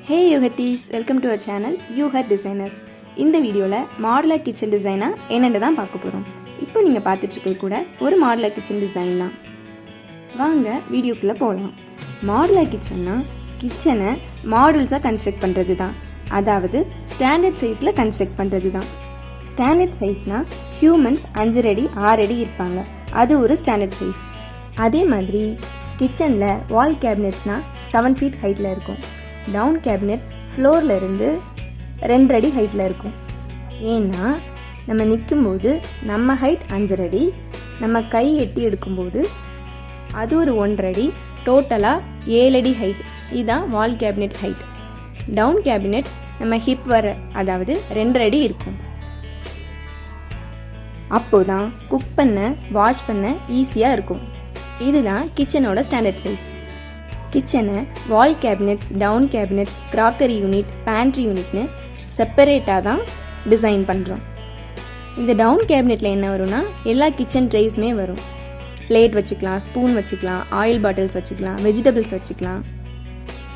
Hey uhutties, welcome to our channel uhut designers. இந்த வீடியோவில் modular kitchen டிசைனாக என்னென்னு தான் பார்க்க போகிறோம். இப்போ நீங்கள் பார்த்துட்டு இருக்கிறது கூட ஒரு மாடுலர் கிச்சன் டிசைன் தான். வாங்க வீடியோக்குள்ளே போகலாம். மாடுலர் கிச்சன்னா கிச்சனை மாடுல்ஸாக கன்ஸ்ட்ரக்ட் பண்ணுறது தான், அதாவது ஸ்டாண்டர்ட் சைஸில் கன்ஸ்ட்ரக்ட் பண்ணுறது தான். ஸ்டாண்டர்ட் சைஸ்னால் ஹியூமன்ஸ் 5 அடி 6 அடி இருப்பாங்க, அது ஒரு ஸ்டாண்டர்ட் சைஸ். அதே மாதிரி கிச்சனில் வால் கேபினெட்ஸ்னால் 7 feet ஹைட்டில் இருக்கும். டவுன் கேபினெட் ஃப்ளோரில் இருந்து 2 அடி ஹைட்டில் இருக்கும். ஏன்னா நம்ம நிற்கும்போது நம்ம ஹைட் 5 அடி, நம்ம கை எட்டி எடுக்கும்போது அது ஒரு 1.5 அடி, டோட்டலாக 7 அடி ஹைட். இதுதான் wall cabinet height. Down cabinet நம்ம ஹிப் வர, அதாவது 2.5 அடி இருக்கும். அப்போதான் குக் பண்ண வாஷ் பண்ண ஈஸியாக இருக்கும். இதுதான் கிச்சனோட ஸ்டாண்டர்ட் சைஸ். கிச்சனை wall cabinets, down cabinets, crockery unit, pantry யூனிட்னு செப்பரேட்டாக தான் டிசைன் பண்ணுறோம். இந்த டவுன் கேபினெட்டில் என்ன வரும்னா எல்லா கிச்சன் ட்ரேஸுமே வரும். பிளேட் வச்சுக்கலாம், ஸ்பூன் வச்சுக்கலாம், ஆயில் பாட்டில்ஸ் வச்சுக்கலாம், வெஜிடபிள்ஸ் வச்சுக்கலாம்.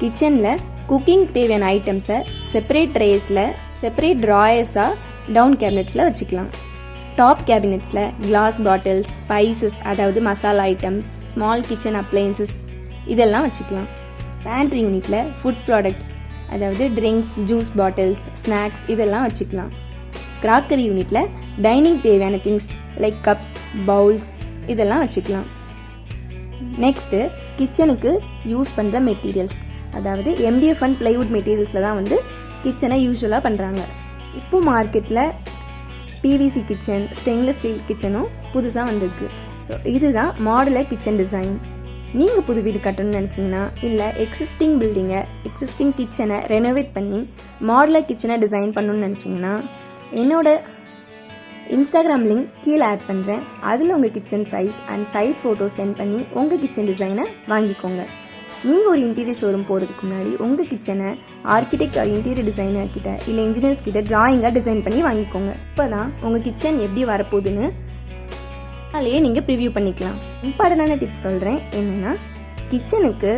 கிச்சனில் குக்கிங் தேவையான ஐட்டம்ஸை செப்பரேட் ட்ரேஸில் செப்பரேட் ட்ராயர்ஸாக டவுன் கேபினெட்ஸில் வச்சுக்கலாம். டாப் கேபினெட்ஸில் கிளாஸ் பாட்டில்ஸ், ஸ்பைசஸ், அதாவது masala items, small kitchen appliances இதெல்லாம் வச்சுக்கலாம். பேண்ட்ரி யூனிட்டில் ஃபுட் ப்ராடக்ட்ஸ், அதாவது ட்ரிங்க்ஸ், ஜூஸ் பாட்டில்ஸ், ஸ்நாக்ஸ் இதெல்லாம் வச்சுக்கலாம். crockery யூனிட்டில் டைனிங் தேவையான திங்ஸ் லைக் கப்ஸ், பவுல்ஸ் இதெல்லாம் வச்சுக்கலாம். நெக்ஸ்ட்டு கிச்சனுக்கு யூஸ் பண்ணுற மெட்டீரியல்ஸ், அதாவது MDF அண்ட் plywood மெட்டீரியல்ஸில் தான் கிச்சனை யூஸ்வலாக பண்ணுறாங்க. இப்போ மார்க்கெட்டில் PVC கிச்சன், ஸ்டெயின்லெஸ் ஸ்டீல் கிச்சனும் புதுசாக வந்திருக்கு. ஸோ இதுதான் மாடுலர் கிச்சன் டிசைன். நீங்கள் புது வீடு கட்டணும்னு நினச்சிங்கன்னா, இல்லை எக்ஸிஸ்டிங் பில்டிங்கை, எக்ஸிஸ்டிங் கிச்சனை ரெனோவேட் பண்ணி மாடுலர் கிச்சனை டிசைன் பண்ணணும்னு நினச்சிங்கன்னா, என்னோட இன்ஸ்டாகிராம் லிங்க் கீழே ஆட் பண்ணுறேன். அதில் உங்கள் kitchen size and side photo send பண்ணி உங்கள் கிச்சன் டிசைனை வாங்கிக்கோங்க. நீங்கள் ஒரு இன்டீரியர் ஷோரூம் போகிறதுக்கு முன்னாடி உங்கள் கிச்சனை ஆர்கிடெக்ட் ஆர் இன்டீரியர் டிசைனர் கிட்ட இல்லை இன்ஜினியர்ஸ் கிட்ட டிராயிங்காக டிசைன் பண்ணி வாங்கிக்கோங்க. இப்போ தான் உங்கள் கிச்சன் எப்படி வரப்போகுதுன்னு அதிலேயே நீங்கள் ப்ரிவியூ பண்ணிக்கலாம். இம்பார்ட்டண்டான டிப்ஸ் சொல்கிறேன். என்னென்னா, கிச்சனுக்கு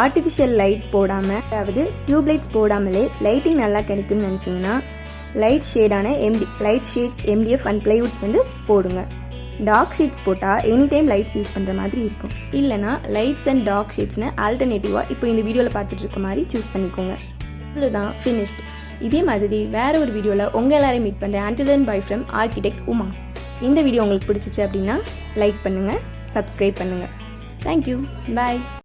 ஆர்டிஃபிஷியல் லைட் போடாமல், அதாவது டியூப்லைட்ஸ் போடாமலே லைட்டிங் நல்லா கிடைக்கும்னு நினச்சிங்கன்னா லைட் ஷேட்ஸ் MDF அண்ட் plywoodஸ் போடுங்க. டார்க் ஷீட்ஸ் போட்டால் எனி டைம் லைட்ஸ் யூஸ் பண்ணுற மாதிரி இருக்கும். இல்லைனா லைட்ஸ் அண்ட் டார்க் ஷீட்ஸ்னு ஆல்டர்னேட்டிவாக இப்போ இந்த வீடியோவில் பார்த்துட்டு இருக்க மாதிரி சூஸ் பண்ணிக்கோங்க. இவ்வளோதான், ஃபினிஷ்ட். இதே மாதிரி வேற ஒரு வீடியோவில் உங்கள் எல்லாரையும் மீட் பண்ணுறேன். Until then, bye from architect Uma. இந்த வீடியோ உங்களுக்கு பிடிச்சிச்சு அப்படின்னா லைக் பண்ணுங்கள், சப்ஸ்கிரைப் பண்ணுங்கள். தேங்க்யூ, பாய்.